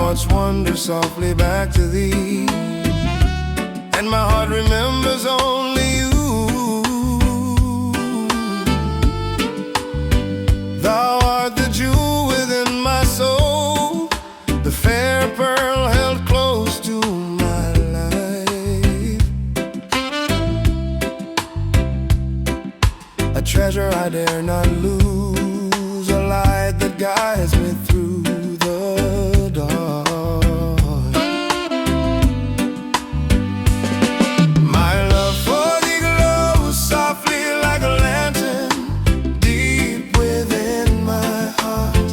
thoughts wander softly back to thee, and my heart remembers only you. Thou art the jewel within my soul, the fair pearl held close to my life, a treasure I dare not lose, a light that guides me through the dark. My love for thee glows softly like a lantern deep within my heart,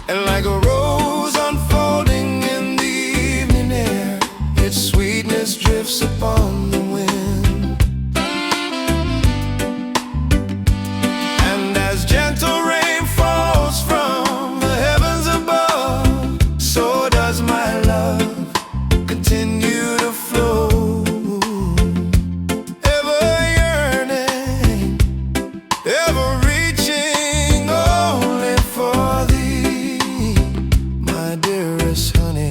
and like a rose unfolding in the evening air, its sweetness drifts upon the wind. Gentle rain falls from the heavens above, so does my love continue to flow, ever yearning, ever reaching only for thee, my dearest honey.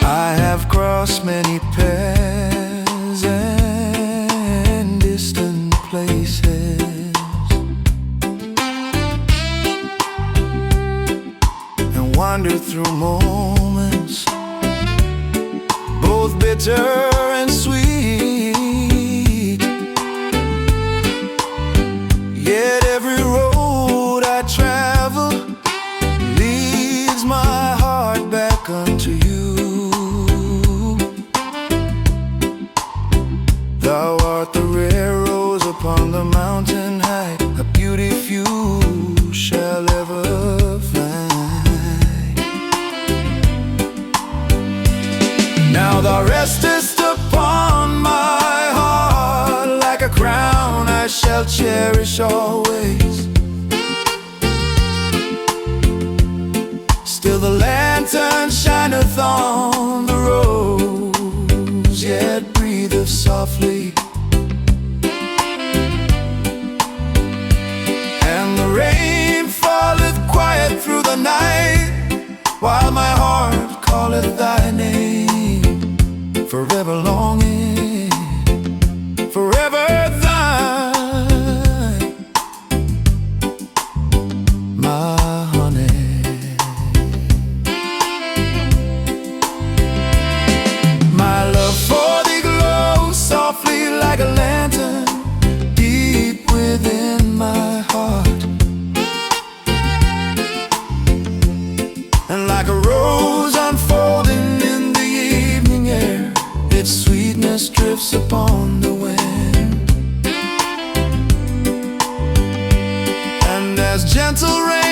I have crossed many paths and distant places, and wandered through moments both bitter and sweet. Yet every road I travel leads my heart back unto you. Thou art the rare rose upon the mountain height, a beauty few shall ever find. Now thou restest upon my heart like a crown I shall cherish always. Still the lantern shineth on the rose, yet breatheth softly, and the rain falleth quiet through the night, while my heart calleth thy name, forever longing, forever thine, my honey. My love for thee glows softly like a lantern deep within my heart, and like a rose unfolding in the evening air, its sweetness drifts upon the wind. And as gentle rain